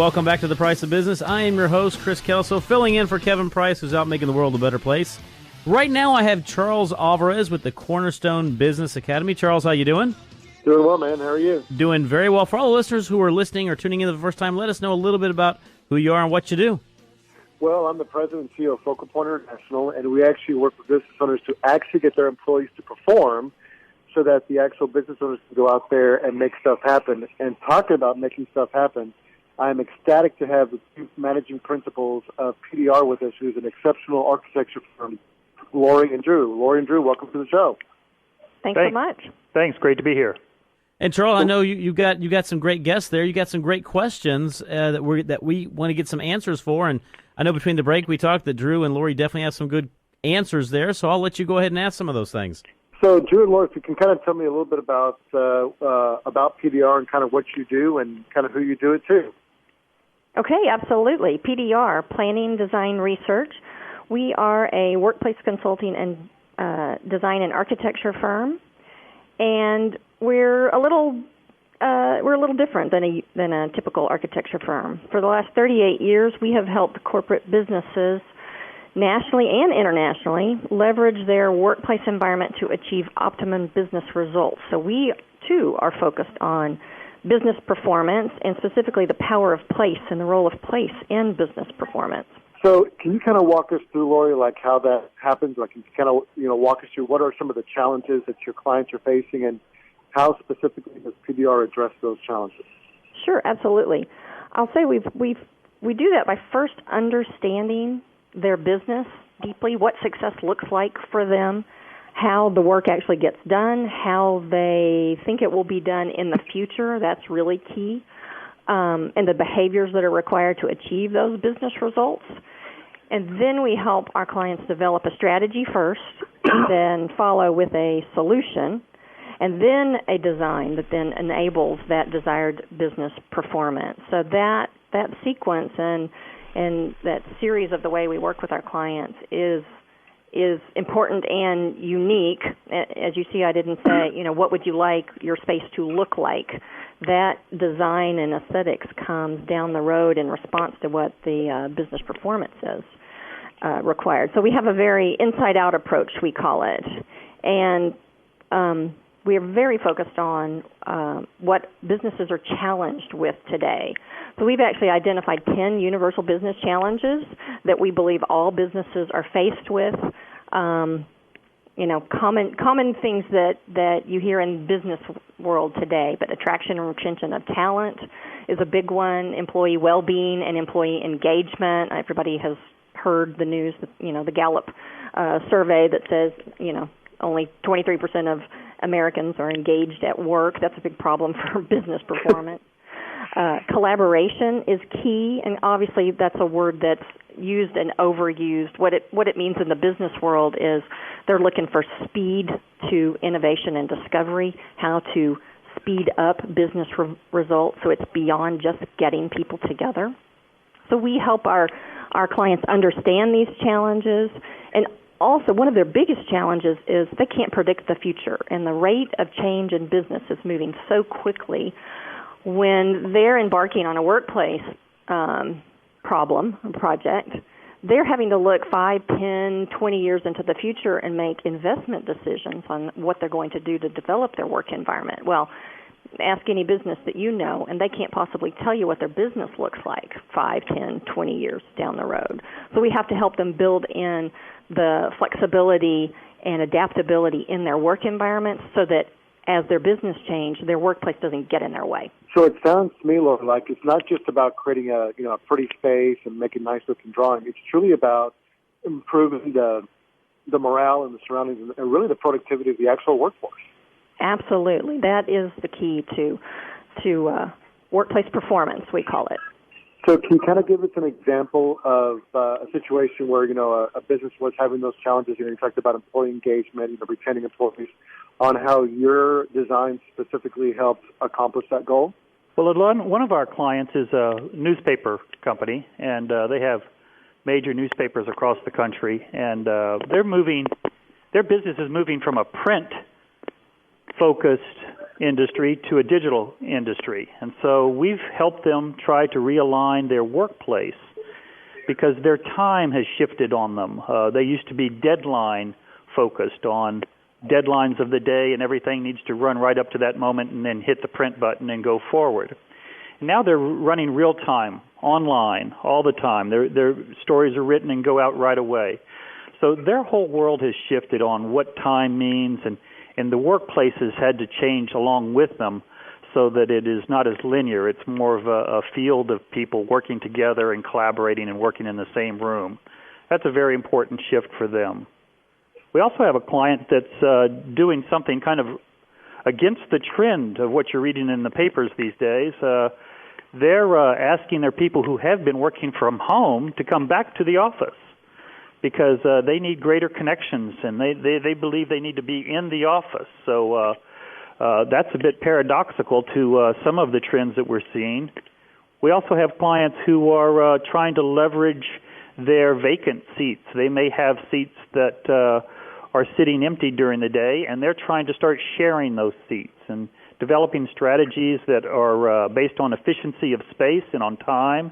welcome back to The Price of Business. I am your host, Chris Kelso, filling in for Kevin Price, who's out making the world a better place. Right now, I have Charles Alvarez with the Cornerstone Business Academy. Charles, how you doing? Doing well, man. How are you? Doing very well. For all the listeners who are listening or tuning in for the first time, let us know a little bit about who you are and what you do. Well, I'm the president and CEO of Focal Point International, and we actually work with business owners to actually get their employees to perform so that the actual business owners can go out there and make stuff happen. And talking about making stuff happen, I'm ecstatic to have the two managing principals of PDR with us, who's an exceptional architecture firm, Lauri and Drew. Lauri and Drew, welcome to the show. Thanks so much. Thanks. Great to be here. And Charles, I know you got some great guests there. You got some great questions that we want to get some answers for. And I know between the break we talked that Drew and Lauri definitely have some good answers there. So I'll let you go ahead and ask some of those things. So, Drew and Lauri, if you can kind of tell me a little bit about PDR and kind of what you do and kind of who you do it to. Okay, absolutely. PDR, Planning, Design, Research. We are a workplace consulting and design and architecture firm, and we're a little different than a typical architecture firm. For the last 38 years, we have helped corporate businesses nationally and internationally leverage their workplace environment to achieve optimum business results. So we, too, are focused on business performance and specifically the power of place and the role of place in business performance. So can you kind of walk us through, Lauri, like how that happens? Like, can you kind of, walk us through what are some of the challenges that your clients are facing and how specifically does PDR address those challenges? Sure, absolutely. I'll say we do that by first understanding their business deeply, what success looks like for them, how the work actually gets done, how they think it will be done in the future. That's really key. And the behaviors that are required to achieve those business results. And then we help our clients develop a strategy first, and then follow with a solution, and then a design that then enables that desired business performance. So that sequence and that series of the way we work with our clients is important and unique. As you see, I didn't say, what would you like your space to look like? That design and aesthetics comes down the road in response to what the business performance is required. So we have a very inside-out approach, we call it. And we are very focused on what businesses are challenged with today. So we've actually identified 10 universal business challenges that we believe all businesses are faced with. Common things that you hear in business world today, but attraction and retention of talent is a big one. Employee well-being and employee engagement. Everybody has heard the news, the Gallup survey that says, only 23% of Americans are engaged at work. That's a big problem for business performance. Collaboration is key, and obviously that's a word that's used and overused. What it means in the business world is they're looking for speed to innovation and discovery, how to speed up business results so it's beyond just getting people together. So we help our clients understand these challenges, and also one of their biggest challenges is they can't predict the future, and the rate of change in business is moving so quickly. When they're embarking on a workplace project, they're having to look 5, 10, 20 years into the future and make investment decisions on what they're going to do to develop their work environment. Well, ask any business that you know, and they can't possibly tell you what their business looks like 5, 10, 20 years down the road. So we have to help them build in the flexibility and adaptability in their work environments so that as their business change, their workplace doesn't get in their way. So it sounds to me, Lauri, like it's not just about creating a pretty space and making nice-looking drawing. It's truly about improving the morale and the surroundings and really the productivity of the actual workforce. Absolutely. That is the key to workplace performance, we call it. So can you kind of give us an example of a situation where, a business was having those challenges? You talked about employee engagement, retaining employees, on how your design specifically helped accomplish that goal? Well, one of our clients is a newspaper company, and they have major newspapers across the country, and their business is moving from a print focused industry to a digital industry. And so we've helped them try to realign their workplace because their time has shifted on them. They used to be deadline focused on deadlines of the day, and everything needs to run right up to that moment and then hit the print button and go forward. Now they're running real time, online, all the time. Their stories are written and go out right away. So their whole world has shifted on what time means, and the workplace has had to change along with them so that it is not as linear. It's more of a field of people working together and collaborating and working in the same room. That's a very important shift for them. We also have a client that's doing something kind of against the trend of what you're reading in the papers these days. They're asking their people who have been working from home to come back to the office because they need greater connections, and they believe they need to be in the office. So that's a bit paradoxical to some of the trends that we're seeing. We also have clients who are trying to leverage their vacant seats. They may have seats that are sitting empty during the day, and they're trying to start sharing those seats and developing strategies that are based on efficiency of space and on time,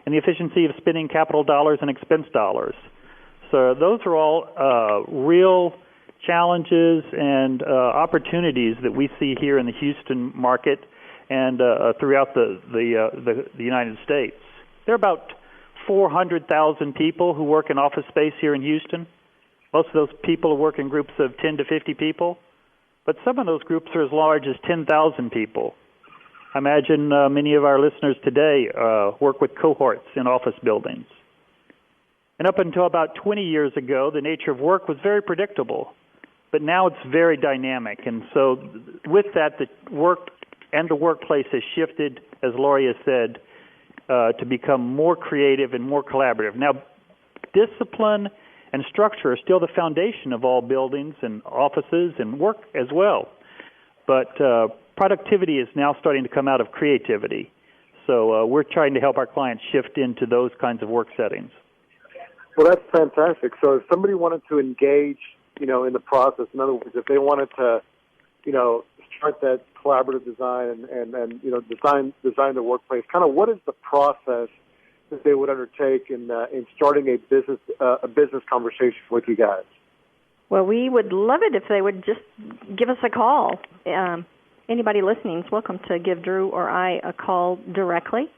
and the efficiency of spending capital dollars and expense dollars. So those are all real challenges and opportunities that we see here in the Houston market and throughout the United States. There are about 400,000 people who work in office space here in Houston. Most of those people work in groups of 10 to 50 people, but some of those groups are as large as 10,000 people. I imagine many of our listeners today work with cohorts in office buildings. And up until about 20 years ago, the nature of work was very predictable, but now it's very dynamic. And so with that, the work and the workplace has shifted, as Lauri has said, to become more creative and more collaborative. Now, discipline and structure are still the foundation of all buildings and offices and work as well. But productivity is now starting to come out of creativity. So we're trying to help our clients shift into those kinds of work settings. Well, that's fantastic. So if somebody wanted to engage, in the process, in other words, if they wanted to, start that collaborative design and design the workplace, kind of what is the process that they would undertake in starting a business conversation with you guys? Well, we would love it if they would just give us a call. Anybody listening is welcome to give Drew or I a call directly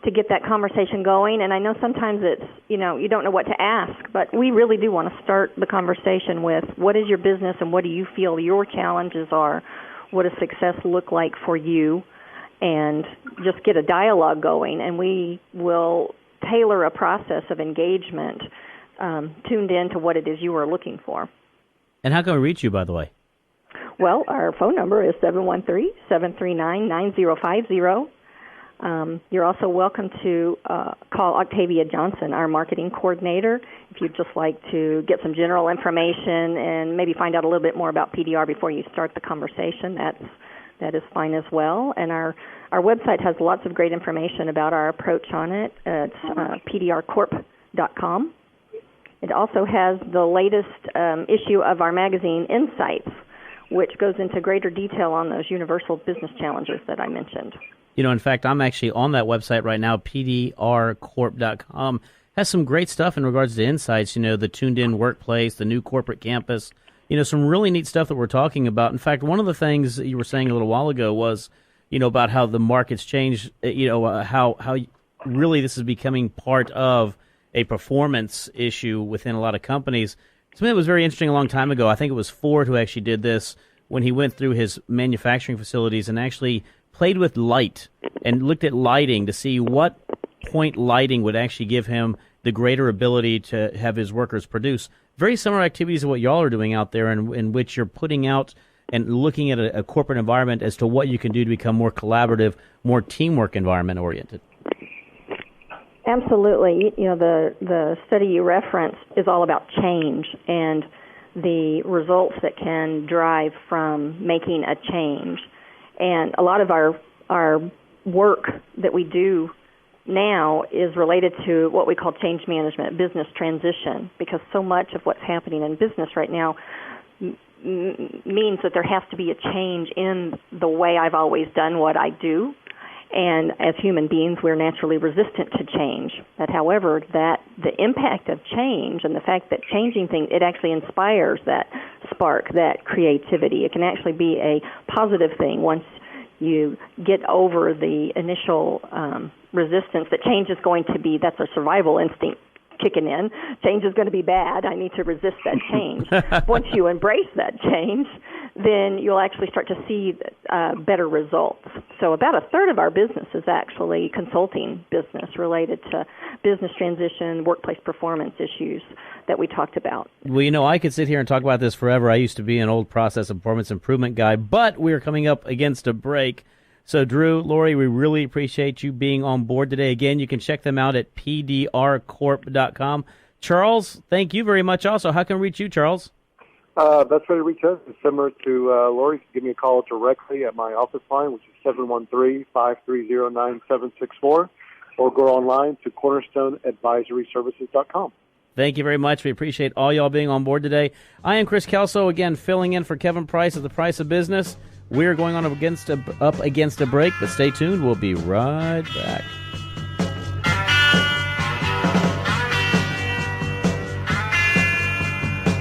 to get that conversation going. And I know sometimes it's, you don't know what to ask, but we really do want to start the conversation with what is your business and what do you feel your challenges are? What does success look like for you? And just get a dialogue going, and we will tailor a process of engagement tuned in to what it is you are looking for. And how can we reach you, by the way? Well, our phone number is 713-739-9050. You're also welcome to call Octavia Johnson, our marketing coordinator, if you'd just like to get some general information and maybe find out a little bit more about PDR before you start the conversation. That is fine as well. And our website has lots of great information about our approach on it. It's pdrcorp.com. It also has the latest issue of our magazine, Insights, which goes into greater detail on those universal business challenges that I mentioned. In fact, I'm actually on that website right now, pdrcorp.com. Has some great stuff in regards to Insights, the tuned-in workplace, the new corporate campus, some really neat stuff that we're talking about. In fact, one of the things that you were saying a little while ago was, about how the market's changed, how really this is becoming part of a performance issue within a lot of companies. Something that was very interesting a long time ago, I think it was Ford who actually did this when he went through his manufacturing facilities and actually played with light and looked at lighting to see what point lighting would actually give him the greater ability to have his workers produce. Very similar activities to what y'all are doing out there, in which you're putting out and looking at a corporate environment as to what you can do to become more collaborative, more teamwork environment oriented. Absolutely. The study you referenced is all about change and the results that can drive from making a change. And a lot of our work that we do now is related to what we call change management, business transition, because so much of what's happening in business right now means that there has to be a change in the way I've always done what I do. And as human beings, we're naturally resistant to change. But however, that the impact of change and the fact that changing things, it actually inspires that spark, that creativity. It can actually be a positive thing once you get over the initial resistance that change is going to be, that's a survival instinct kicking in. Change is going to be bad. I need to resist that change. Once you embrace that change, then you'll actually start to see better results. So about a third of our business is actually consulting business related to business transition, workplace performance issues that we talked about. Well, I could sit here and talk about this forever. I used to be an old process and performance improvement guy, but we're coming up against a break. So, Drew, Lauri, we really appreciate you being on board today. Again, you can check them out at pdrcorp.com. Charles, thank you very much also. How can we reach you, Charles? Best way to reach us is similar to Lauri. Give me a call directly at my office line, which is 713-530-9764, or go online to cornerstoneadvisoryservices.com. Thank you very much. We appreciate all y'all being on board today. I am Chris Kelso, again, filling in for Kevin Price at The Price of Business. We're going on up against a break, but stay tuned. We'll be right back.